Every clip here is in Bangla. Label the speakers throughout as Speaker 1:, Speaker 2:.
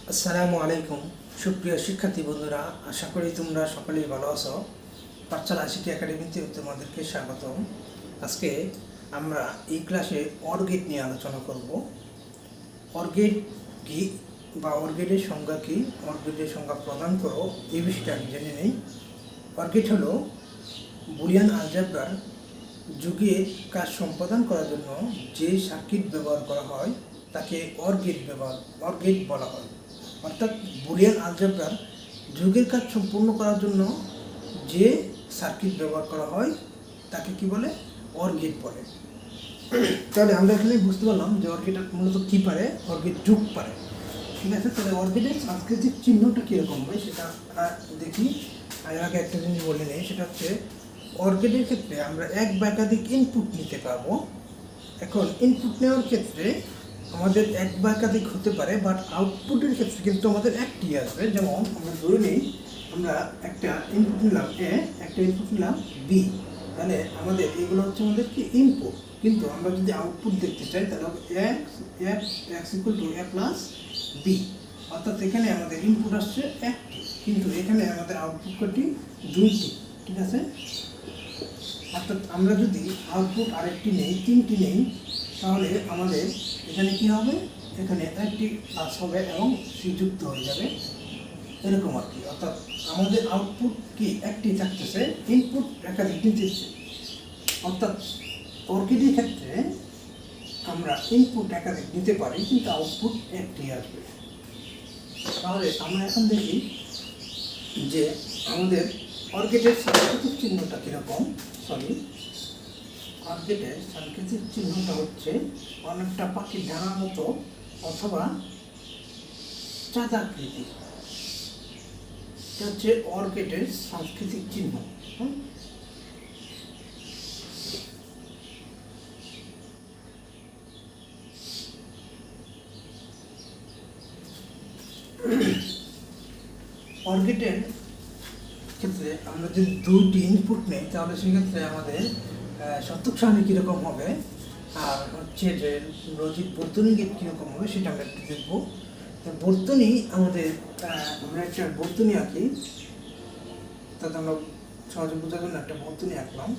Speaker 1: আসসালামু আলাইকুম সুপ্রিয় শিক্ষার্থী বন্ধুরা, আশা করি তোমরা সকলেই ভালো আছো। পাঠশালা আশিকি একাডেমিতে তোমাদেরকে স্বাগতম। আজকে আমরা এই ক্লাসে অর গেট নিয়ে আলোচনা করব। অর গেট কি বা অর গেটের সংজ্ঞা কি, অর গেটের সংজ্ঞা প্রদান করো, এই বিষয়টা আমি জেনে নেই। অর গেট হলো বুলিয়ান আলজেব্রার যুগের কাজ সম্পাদন করার জন্য যে সার্কিট ব্যবহার করা হয় তাকে অর গেট বলা হয়। অর্থাৎ বুলিয়ান আলজেব্রার যুগের কাজ সম্পূর্ণ করার জন্য যে সার্কিট ব্যবহার করা হয় তাকে কি বলে? অর গেট বলে। তাহলে আমরা এখানে বুঝতে পারলাম যে অর গেট মূলত কী পারে, অর গেট যুগ পারে। ঠিক আছে, তাহলে অর গেটের সাংস্কৃতিক চিহ্নটা কীরকম হয় সেটা দেখি। এর আগে একটা জিনিস বলে নেই, সেটা হচ্ছে অর গেটের ক্ষেত্রে আমরা এক বা একাধিক ইনপুট নিতে পারবো। এখন ইনপুট নেওয়ার ক্ষেত্রে আমাদের এক বা একাধিক হতে পারে, বাট আউটপুটের ক্ষেত্রে কিন্তু আমাদের একটি আসবে। যেমন আমরা ধরে নিই আমরা একটা ইনপুট নিলাম এ, একটা ইনপুট নিলাম বি, তাহলে আমাদের এগুলো হচ্ছে আমাদের কি ইনপুট। কিন্তু আমরা যদি আউটপুট দেখতে চাই তাহলে X equal to A plus B, অর্থাৎ এখানে আমাদের ইনপুট আসছে একটি, কিন্তু এখানে আমাদের আউটপুট কটি? দুইটি। ঠিক আছে, অর্থাৎ আমরা যদি আউটপুট আরেকটি নেই, তিনটি নেই, তাহলে আমাদের এখানে কি হবে? এখানে একটি প্লাস হবে এবং সি যুক্ত হয়ে যাবে, এরকম আর কি। অর্থাৎ আমাদের আউটপুট কি একটি থাকতেছে, ইনপুট একাধিক নিতেছে। অর্থাৎ অর গেটের ক্ষেত্রে আমরা ইনপুট একাধিক নিতে পারি কিন্তু আউটপুট একটি আসবে। তাহলে আমরা এখন দেখি যে আমাদের অর গেটের সাংকেতিক চিহ্নটা কীরকম। অর গেটের সাংকেতিক চিহ্নটা হচ্ছে অনেকটা পাখির ডানার মতো অথবা চাঁদাকৃতি। এটা হচ্ছে অর গেটের সাংস্কৃতিক চিহ্ন। অর গেটের ক্ষেত্রে আমরা যদি দুইটি ইনপুট নেই তাহলে সেক্ষেত্রে আমাদের সত্যক সারণী কীরকম হবে, আর হচ্ছে যে লজিক বর্তনী গেট কীরকম হবে সেটা আমরা একটু দেখবো। বর্তনী আমাদের আমরা একটা বর্তনী আঁকি, তাতে আমরা সহজে বোঝার জন্য একটা বর্তনী আঁকলাম।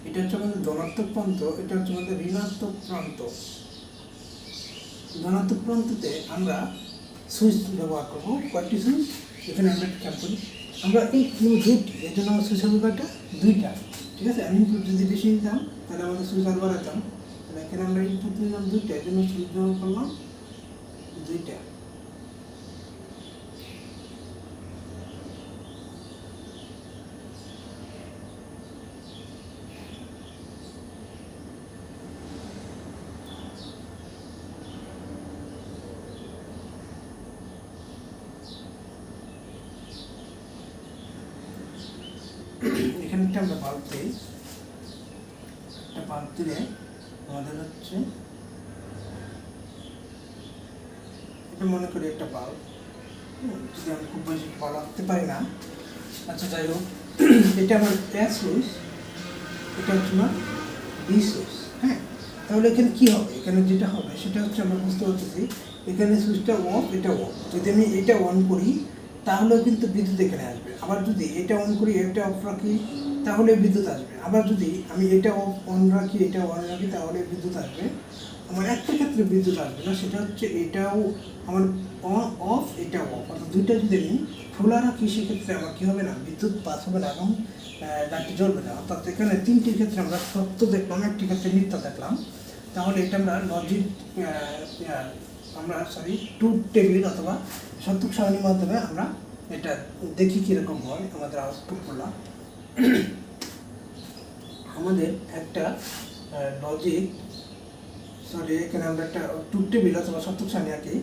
Speaker 1: এটা হচ্ছে আমাদের ধনাত্মক প্রান্ত, এটা হচ্ছে আমাদের ঋণাত্মক প্রান্ত। ধনাত্মক প্রান্ততে আমরা সুইচ ব্যবহার করবো। কয়েকটি সুইচ এখানে আমরা খেয়াল করি, আমরা এই দুইটি, এর জন্য আমার সুইচ হবে কয়টা? দুইটা। ঠিক আছে, আমি ইনপুট যদি বেশি নিতাম তাহলে আমাদের সুইচ আর বাড়াতাম। তাহলে এখানে আমরা ইনপুট নিলাম দুইটা, এর জন্য সুইচ ব্যবহার করলাম দুইটা। এখানে একটা আমরা বাল্ব দিই, একটা বাল্ব দিলে আমাদের হচ্ছে এটা মনে করি একটা বাল্ব, যদি আমি খুব বেশি ভালো আঁকতে পারি না। আচ্ছা যাই হোক, এটা আমার এ সুইচ, এটা হচ্ছে আমার বি সুইচ। হ্যাঁ, তাহলে এখানে কী হবে? এখানে যেটা হবে সেটা হচ্ছে আমরা বুঝতে পারতেছি এখানে সুইচটা অফ, এটা অফ। যদি আমি এটা অন করি তাহলেও কিন্তু বিদ্যুৎ এখানে আসবে। আবার যদি এটা অন করি, এটা অফ রাখি, তাহলে বিদ্যুৎ আসবে। আবার যদি আমি এটা অফ অন রাখি, এটা অন রাখি, তাহলে বিদ্যুৎ আসবে। আমার একটা ক্ষেত্রে বিদ্যুৎ আসবে না, সেটা হচ্ছে এটাও আমার অফ, এটা অফ। অর্থাৎ দুইটা যদি আমি খোলা রাখি সেক্ষেত্রে আমার কী হবে না? বিদ্যুৎ পাস হবে না এবং লাইটটি জ্বলবে না। অর্থাৎ এখানে তিনটির ক্ষেত্রে আমরা সত্য দেখলাম, একটি ক্ষেত্রে মিথ্যা দেখলাম। তাহলে এটা আমরা লজিক ট্রুথ টেবিল অথবা সত্যক সারণীর মাধ্যমে আমরা এটা দেখি কীরকম হয় আমাদের আউটপুট করলাম। আমাদের একটা এখানে আমরা একটা ট্রুথ টেবিল অথবা সত্যক সারণী আঁকি,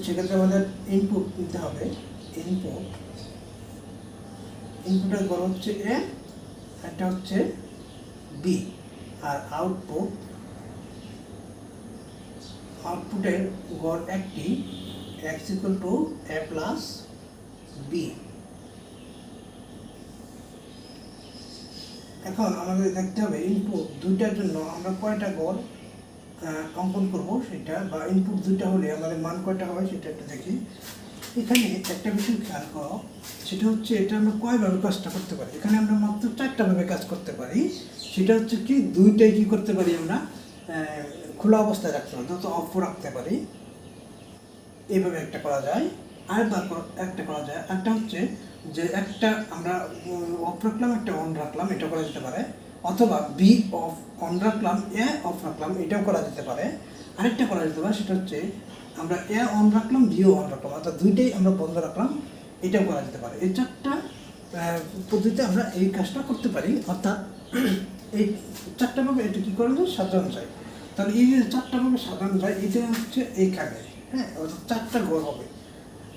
Speaker 1: সেক্ষেত্রে আমাদের ইনপুট নিতে হবে। ইনপুটের গড় হচ্ছে এ, একটা হচ্ছে বি, আর আউটপুটের গড় একটি, X equal to A plus B. এখন আমাদের দেখতে হবে ইনপুট দুইটার জন্য আমরা কয়টা গড় অঙ্কন করব সেটা বা ইনপুট দুইটা হলে আমাদের মান কয়টা হয় সেটা একটু দেখি। এখানে একটা বিষয় খেয়াল করো, সেটা হচ্ছে এটা আমরা কয়ভাবে কাজটা করতে পারি। এখানে আমরা মাত্র 4টা ভাবে কাজ করতে পারি। সেটা হচ্ছে কি, দুইটাই কি করতে পারি আমরা খোলা অবস্থায় রাখতে পারি, অত অফ রাখতে পারি, এইভাবে একটা করা যায়। আরেকবার একটা করা যায়, একটা হচ্ছে যে একটা আমরা অফ রাখলাম, একটা অন রাখলাম, এটা করা যেতে পারে। অথবা বি অফ অন রাখলাম, এ অফ রাখলাম, এটাও করা যেতে পারে। আরেকটা করা যেতে পারে, সেটা হচ্ছে আমরা এ অন রাখলাম, বিও অন রাখলাম, অর্থাৎ দুইটাই আমরা বন্ধ রাখলাম, এটাও করা যেতে পারে। এই 4টা পদ্ধতিতে আমরা এই কাজটা করতে পারি। অর্থাৎ এই 4টা ভাবে এটা কী করা যায়, সাজানো যায়। তাহলে এই যে 4টা ভাবে সাজানো যায়, এটা হচ্ছে এইখানে, হ্যাঁ, অর্থাৎ 4টা ঘর হবে।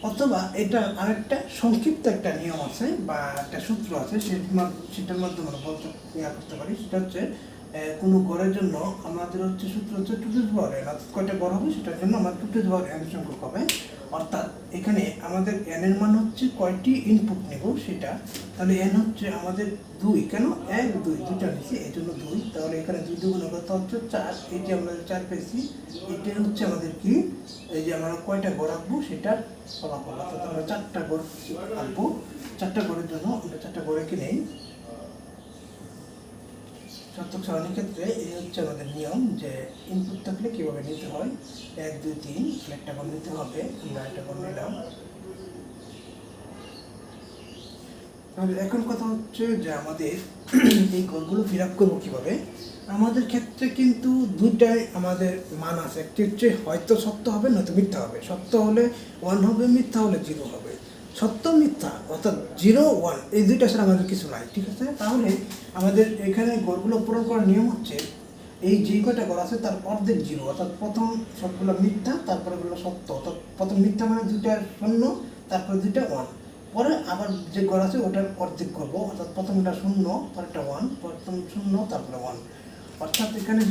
Speaker 1: অথবা এটা আরেকটা সংক্ষিপ্ত একটা নিয়ম আছে বা একটা সূত্র আছে, সেটার মাধ্যমে আমরা বলতে করতে পারি। সেটা হচ্ছে কোনো গড়ের জন্য আমাদের হচ্ছে সূত্র হচ্ছে 2n, অর্থাৎ কয়টা গড় হবে সেটার জন্য আমাদের 2n সংখ্যক হবে। অর্থাৎ এখানে আমাদের n এর মান হচ্ছে কয়টি ইনপুট নেব সেটা। তাহলে n হচ্ছে আমাদের 2, কেন 1 2 দুইটা নিচ্ছি এই জন্য 2। তাহলে এখানে 2 2 গুণ কত হচ্ছে 4, এই যে আমরা 4 পেয়েছি, এটা হচ্ছে আমাদের কি, এই যে আমরা কয়টা গড় আঁকবো সেটার ফলাফল। অর্থাৎ আমরা 4টা গড় আঁকবো। 4টা গড়ের জন্য আমরা 4টা গড় এঁকে নেই। শতক সারণীর ক্ষেত্রে এই হচ্ছে আমাদের নিয়ম, যে ইনপুট থাকলে কীভাবে নিতে হয়। 1 2 3 একটা গড় নিতে হবে, আমরা একটা গড় নিলাম। তাহলে এখন কথা হচ্ছে যে আমাদের এই গড়গুলো ফিল আপ করবো কীভাবে। আমাদের ক্ষেত্রে কিন্তু দুইটাই আমাদের মান আছে, একটি হচ্ছে হয়তো সত্য হবে নয়তো মিথ্যা হবে। সত্য হলে 1 হবে, মিথ্যা হলে 0 হবে। সত্য মিথ্যা অর্থাৎ 0 1 এই দুইটা ছাড়া আমাদের কিছু নাই, ঠিক আছে। তাহলে আমাদের এখানে গড়গুলো পূরণ করার নিয়ম হচ্ছে, এই যে কয়টা গড় আছে তার অর্ধেক 0, অর্থাৎ প্রথম সবগুলো মিথ্যা, তারপরে গুলো সত্য। অর্থাৎ প্রথম মিথ্যা মানে 2টা 0, তারপরে 2টা 1। পরে আবার যে গড় আছে ওটার অর্ধেক করবো, অর্থাৎ প্রথমটা 0, পরেরটা 1, প্রথম 0, তারপরে 1। অর্থাৎ এখানে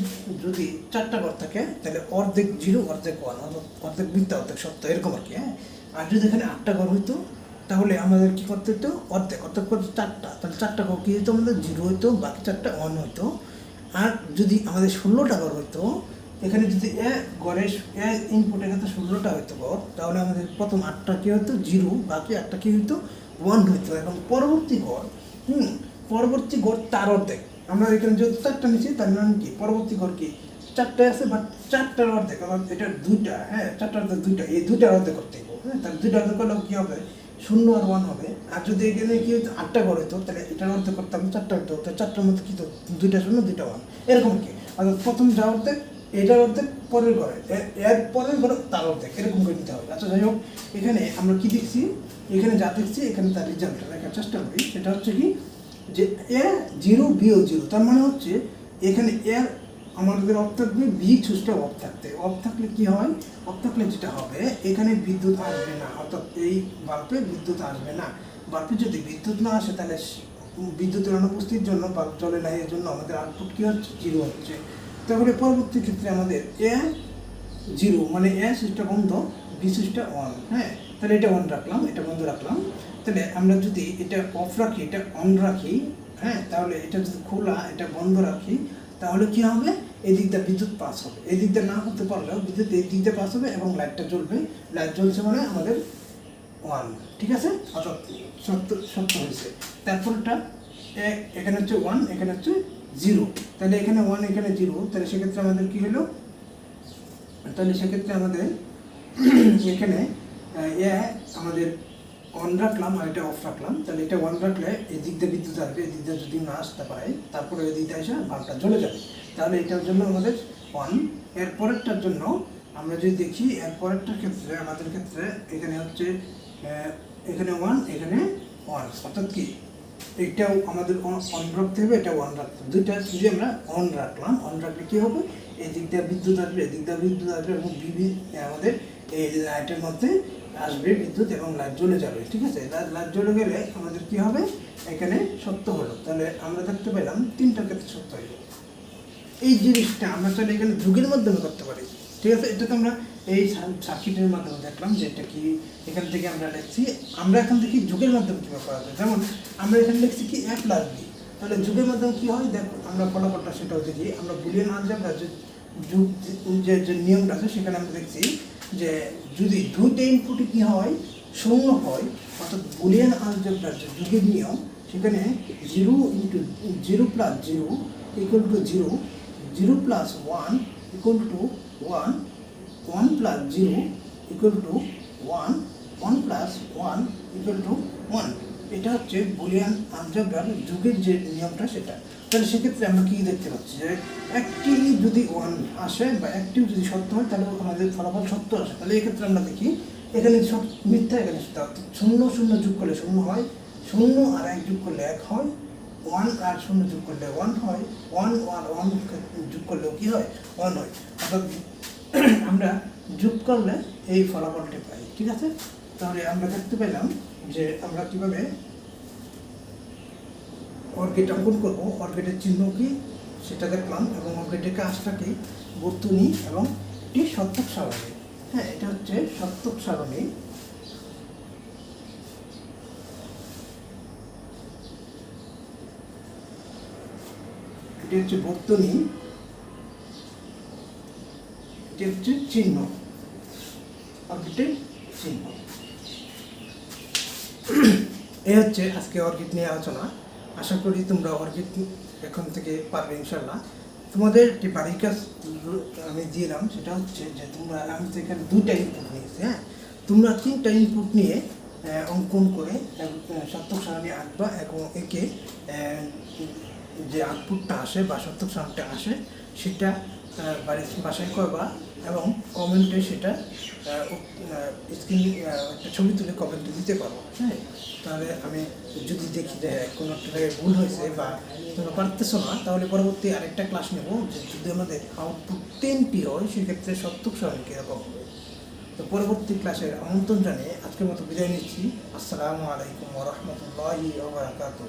Speaker 1: যদি 4টা গড় থাকে তাহলে অর্ধেক 0 অর্ধেক 1, অর্থাৎ অর্ধেক মিথ্যা অর্ধেক সত্য, এরকম আর কি, হ্যাঁ। আর যদি এখানে 8টা গড় হইতো তাহলে আমাদের কি করতে হতো, অর্ধেক, অর্থাৎ 4টা, তাহলে 4টা গড় কী হতো, আমাদের 0 হইতো, বাকি 4টা 1 হইতো। আর যদি আমাদের 16টা গড় হইতো, এখানে যদি গড়ের ইনপুটের ক্ষেত্রে 16টা হইতো গড়, তাহলে আমাদের প্রথম 8টা কী হতো 0, বাকি 8টা কী হইতো 1 হইতো। এবং পরবর্তী গড় তার অর্ধেক। আমরা এখানে যেহেতু 4টা নিচ্ছি, তার মানে কি পরবর্তী গড় কি 4টায় আছে, বাট 4টার অর্ধেক, কারণ এটা 2টা, হ্যাঁ, 4টার অর্ধেক 2টা, এই 2টার অর্ধেক করতে হবে, হ্যাঁ। তাহলে 2টার অর্ধেক করলে কী হবে, 0 আর 1 হবে। আর যদি এখানে কি হতো 8টা গড় হতো, তাহলে এটার অর্ধেক করতে হবে 4টা হতো, তাহলে 4টার মধ্যে কী হতো 2টা 0 2টা 1, এরকম কি। অর্থাৎ প্রথম যা অর্ধেক এটার অর্ধেক, পরের ঘরে এর পরের ঘরে তার অর্ধেক, এরকম করে নিতে হবে। আচ্ছা যাই হোক, এখানে আমরা কি দেখছি, এখানে যা দেখছি এখানে তার রেজাল্টটা লেখার চেষ্টা করি। সেটা হচ্ছে কি, যে এ 0 বিও 0, তার মানে হচ্ছে এখানে এর আমাদের অফ থাকবে, বি সুইচটা অফ থাকলে কি হয়, অফ থাকলে যেটা হবে এখানে বিদ্যুৎ আসবে না, অর্থাৎ এই বাল্বে বিদ্যুৎ আসবে না। বাল্বে যদি বিদ্যুৎ না আসে তাহলে বিদ্যুতের অনুপস্থিতির জন্য বাল্ব জ্বলে না, এর জন্য আমাদের আউটপুট কী হচ্ছে 0 হচ্ছে। তাহলে পরবর্তী ক্ষেত্রে আমাদের এ 0 মানে এ সুইচটা বন্ধ, বি সুইচটা অন, হ্যাঁ। তাহলে এটা অন রাখলাম, এটা বন্ধ রাখলাম। তাহলে আমরা যদি এটা অফ রাখি, এটা অন রাখি, হ্যাঁ, তাহলে এটা যদি খোলা, এটা বন্ধ রাখি, তাহলে কি হবে, এই দিকটা বিদ্যুৎ পাস হবে। এই দিকটা না হতে পারলেও বিদ্যুৎ এই দিকটা পাস হবে এবং লাইটটা জ্বলবে। লাইট জ্বলছে মানে আমাদের 1, ঠিক আছে, অর্থাৎ সত্য হয়েছে। তারপরটা এখানে হচ্ছে 1, এখানে হচ্ছে 0, তাহলে এখানে 1 এখানে 0, তাহলে সেক্ষেত্রে আমাদের কি হলো, তাহলে সেক্ষেত্রে আমাদের এখানে আমাদের অন রাখলাম আর এটা অফ রাখলাম। তাহলে এটা অন রাখলে এই দিক দিয়ে বিদ্যুৎ আসবে, এই দিক দিয়ে যদি না আসতে পারে তারপরে এই দিক দিয়ে এসে বাল্বটা জ্বলে যাবে। তাহলে এটার জন্য আমাদের অন। এর পরেরটার জন্য আমরা যদি দেখি, এর পরেরটার ক্ষেত্রে আমাদের ক্ষেত্রে এখানে হচ্ছে এখানে 1 এখানে 1, অর্থাৎ কি এটাও আমাদের অন রাখতে হবে, এটা অন রাখতে হবে। দুইটা যদি আমরা অন রাখলাম, অন রাখলে কী হবে, এই দিক দিয়ে বিদ্যুৎ আসবে, এদিক দিয়ে বিদ্যুৎ আসবে এবং আমাদের এই লাইটের মধ্যে আসবে বিদ্যুৎ এবং লাইট জ্বলে যাবে, ঠিক আছে। লাইট জ্বলে গেলে আমাদের কি হবে, এখানে সত্য হলো। তাহলে আমরা দেখতে পেলাম 3টার ক্ষেত্রে সত্য হইল। এই জিনিসটা আমরা চাইলে এখানে যুগের মাধ্যমে করতে পারি, ঠিক আছে। এটা তো আমরা এই সার্কিটের মাধ্যমে দেখলাম যে এটা কি, এখান থেকে আমরা লিখছি। আমরা এখান থেকে যুগের মাধ্যমে কীভাবে করা যায়, যেমন আমরা এখানে লিখছি কি a+b, তাহলে যুগের মাধ্যমে কী হয় দেখো, আমরা ফলাফলটা সেটাও দেখি। আমরা বুলিয়ান আলজেব্রা যুগ যে যে নিয়মটা আছে সেখানে আমরা দেখছি যে যদি দুইটা ইনপুটে কি হয়, শূন্য হয়, অর্থাৎ বুলিয়ান আলজেব্রার যে যুগের নিয়ম সেখানে 0 × 0 + 0 = 0, 0 + 1 = 1, 1 + 0 = 1, 1 + 1 = 1। এটা হচ্ছে বুলিয়ান আলজেব্রার যুগের যে নিয়মটা সেটা। তাহলে সেক্ষেত্রে আমরা কি দেখতে পাচ্ছি যে একটি যদি 1 আসে বা একটিও যদি সত্য হয় তাহলে আমাদের ফলাফল সত্য আসে। তাহলে এক্ষেত্রে আমরা দেখি এখানে মিথ্যা, এখানে সত্য, অর্থাৎ 0 0 যোগ করলে 0 হয়, 0 আর 1 যোগ করলে 1 হয়, 1 আর 0 যোগ করলে 1 হয়, 1 আর 1 যোগ করলেও কি হয়, 1 হয়। অর্থাৎ আমরা যোগ করলে এই ফলাফলটি পাই। ঠিক আছে, তাহলে আমরা দেখতে পেলাম যে আমরা কিভাবে অর্গেট অঙ্কন করবো, অর্গেটের চিহ্ন কি সেটা দেখলাম, এবং অর্গেটের কাজটা কি, বর্তুনি এবং একটি সত্যক সারণী। হ্যাঁ, এটা হচ্ছে সত্যক সারণী। এটি হচ্ছে বর্তনী, এটি হচ্ছে চিহ্ন, অর্গেটের চিহ্ন। এই হচ্ছে আজকে অর্গেট নিয়ে আলোচনা। আশা করি তোমরা অর্গেট এখন থেকে পারবে ইনশাল্লাহ। তোমাদের একটি বাড়ির কাজ আমি দিলাম, সেটা হচ্ছে যে তোমরা, আমি তো এখানে 2টা ইনপুট নিয়েছি, হ্যাঁ, তোমরা 3টা ইনপুট নিয়ে অঙ্কন করে সত্যক সারণী আঁকবা এবং একে যে আউটপুটটা আসে বা সত্যক সারণীটা আসে সেটা বাসায় করবা এবং কমেন্টে সেটা স্ক্রিন একটা ছবি তুলে কমেন্টে দিতে পারো। হ্যাঁ, তাহলে আমি যদি দেখি যে কোনো একটা জায়গায় ভুল হয়েছে বা তোমরা পারতেছো না, তাহলে পরবর্তী আরেকটা ক্লাস নেব যে যদি আমাদের আউটপুট 10টি হয় সেক্ষেত্রে সত্যক সারণী কীরকম হবে। তো পরবর্তী ক্লাসের আমন্ত্রণ জানিয়ে আজকের মতো বিদায় নিচ্ছি। আসসালামু আলাইকুম ওয়া রাহমাতুল্লাহি ওয়া বারাকাতুহু।